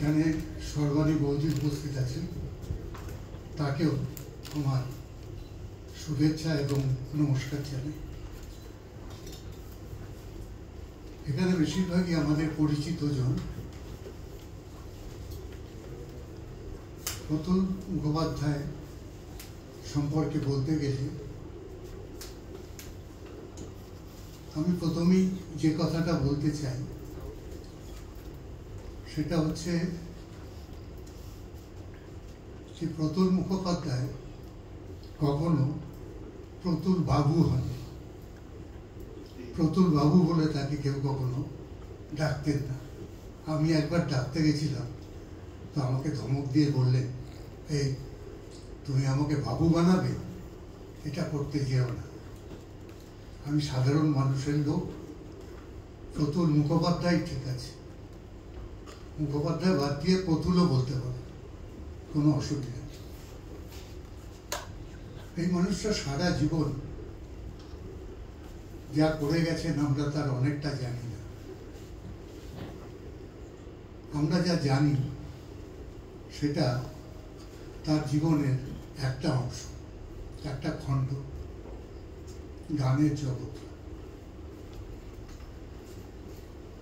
এখানে সর্বাণী বৌদি উপস্থিত আছে, তাকেও আমার শুভেচ্ছা এবং নমস্কার জানাই। এখানে বেশিরভাগই আমাদের পরিচিত জন। প্রতুল মুখোপাধ্যায় সম্পর্কে বলতে গেলে আমি প্রথমেই যে কথাটা বলতে চাই সেটা হচ্ছে যে প্রতুল মুখোপাধ্যায় কখনো প্রতুল বাবু হন। প্রতুল বাবু বলে তাকে কেউ কখনো ডাকতেন না। আমি একবার ডাকতে গেছিলাম, তো আমাকে ধমক দিয়ে বললেন, এই তুমি আমাকে বাবু বানাবে, এটা করতে যেও না। আমি সাধারণ মানুষের লোক, প্রতুল মুখোপাধ্যায় ঠিক আছে, মুখোপাধ্যায় বাদ দিয়ে প্রতুলও বলতে পারে, কোনো অসুবিধা নেই। এই মানুষটা সারা জীবন যা করে গেছেন আমরা তার অনেকটা জানি না। আমরা যা জানি সেটা তার জীবনের একটা অংশ, একটা খণ্ড, গানের জগৎ।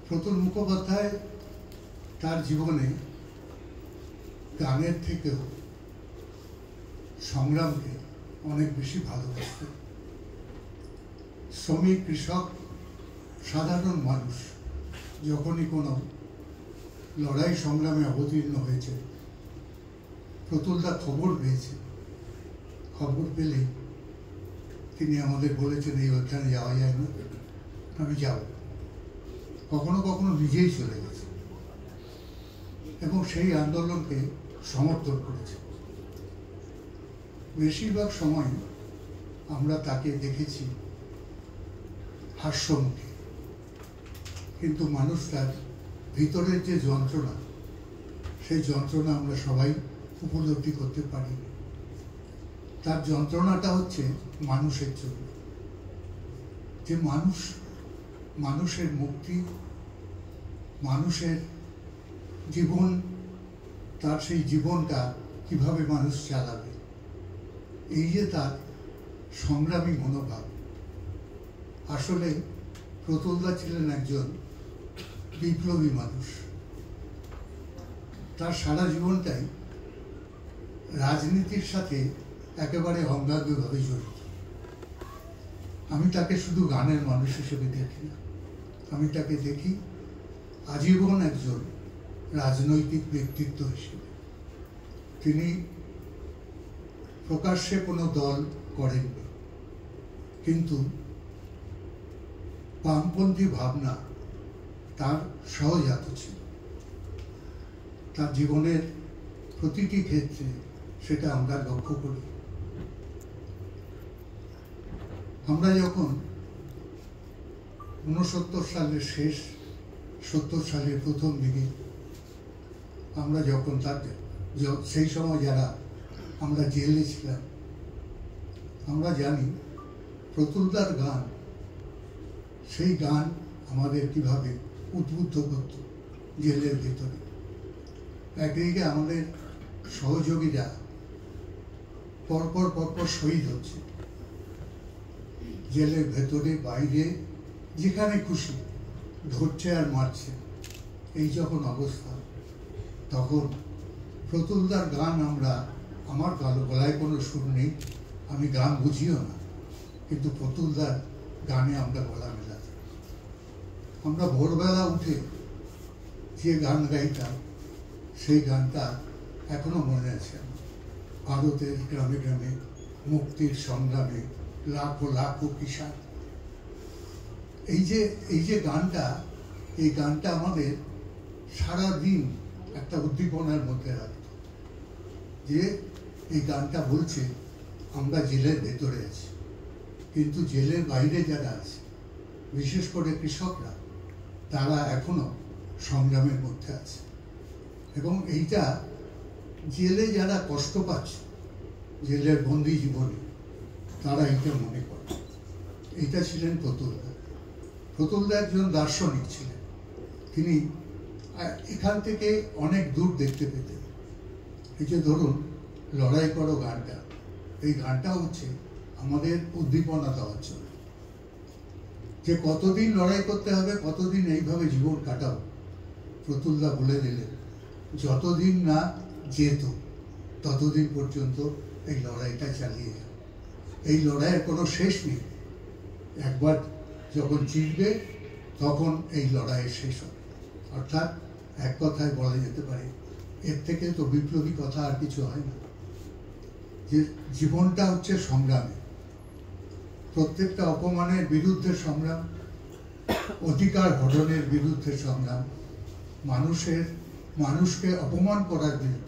প্রতুল মুখোপাধ্যায় তার জীবনে গানের থেকেও সংগ্রামকে অনেক বেশি ভালোবাসতেন। শ্রমিক, কৃষক, সাধারণ মানুষ যখনই কোনো লড়াই সংগ্রামে অবতীর্ণ হয়েছে, প্রতুলদা খবর পেয়েছে। খবর পেলে তিনি আমাদের বলেছেন, এই ওইখানে যাওয়া যায় না, আমি যাব। কখনো কখনো নিজেই চলে গেছে এবং সেই আন্দোলনকে সমর্থন করেছে। বেশিরভাগ সময় আমরা তাকে দেখেছি হাস্যমুখী, কিন্তু মানুষ তার ভিতরের যে যন্ত্রণা, সেই যন্ত্রণা আমরা সবাই উপলব্ধি করতে পারি। তার যন্ত্রণাটা হচ্ছে মানুষের জন্য, যে মানুষ, মানুষের মুক্তি, মানুষের জীবন, তার সেই জীবনটা কিভাবে মানুষ চালাবে, এই যে তার সংগ্রামী মনোভাব। আসলে প্রতুলদা ছিলেন একজন বিপ্লবী মানুষ। তার সারা জীবনটাই রাজনীতির সাথে একেবারে অঙ্গাঙ্গিভাবে জড়িত। আমি তাকে শুধু গানের মানুষ হিসেবে দেখি না, আমি তাকে দেখি আজীবন একজন রাজনৈতিক ব্যক্তিত্ব হিসেবে। তিনি প্রকাশ্যে কোনো দল করেননি, কিন্তু বামপন্থী ভাবনা তার সহজাত ছিল। তার জীবনের প্রতিটি ক্ষেত্রে সেটা আমরা লক্ষ্য করি। আমরা যখন 69 সালের শেষ, 70 সালের প্রথম দিকে আমরা যখন সেই সময় যারা আমরা জেলে ছিলাম, আমরা জানি প্রতুলদার গান, সেই গান আমাদের কিভাবে উদ্বুদ্ধ করত জেলের ভেতরে। একদিকে আমাদের সহযোগীরা পরপর শহীদ হচ্ছে, জেলের ভেতরে বাইরে যেখানে খুশি ধরছে আর মারছে। এই যখন অবস্থা, তখন প্রতুলদার গান আমরা, আমার গলায় কোনো সুর নেই, আমি গান বুঝিও না, কিন্তু প্রতুলদার গানে আমরা গলা মেলাতাম। আমরা ভোরবেলা উঠে যে গান গাইতাম, সেই গানটা এখনো মনে আছে। ভারতের গ্রামে গ্রামে মুক্তির সংগ্রামে লাখো লাখো কিষান, এই যে গানটা, এই গানটা আমাদের সারাদিন একটা উদ্দীপনার মধ্যে রাখত, যে এই গানটা বলছে আমরা জেলের ভেতরে আছি, কিন্তু জেলের বাইরে যারা আছে, বিশেষ করে কৃষকরা, তারা এখনো সংগ্রামের মধ্যে আছে। এবং এইটা জেলে যারা কষ্ট পাচ্ছে, জেলের বন্দি জীবনে, তারা এইটা মনে করে। এইটা ছিলেন প্রতুলদা। প্রতুলদা একজন দার্শনিক ছিলেন। তিনি এখান থেকে অনেক দূর দেখতে পেতেন। এই যে ধরুন লড়াই করো গানটা, এই গানটা হচ্ছে আমাদের উদ্দীপনা দেওয়ার জন্য, যে কতদিন লড়াই করতে হবে, কতদিন এইভাবে জীবন কাটাও। প্রতুলদা বলে দিলেন যতদিন না যেত ততদিন পর্যন্ত এই লড়াইটা চালিয়ে যাও। এই লড়াইয়ের কোনো শেষ নেই, একবার যখন জিতবে তখন এই লড়াইয়ের শেষ হবে। অর্থাৎ এক কথায় বলা যেতে পারে, এর থেকে তো বিপ্লবী কথা আর কিছু হয় না, যে জীবনটা হচ্ছে সংগ্রামে, প্রত্যেকটা অপমানের বিরুদ্ধে সংগ্রাম, অধিকার হরণের বিরুদ্ধে সংগ্রাম, মানুষকে অপমান করার বিরুদ্ধে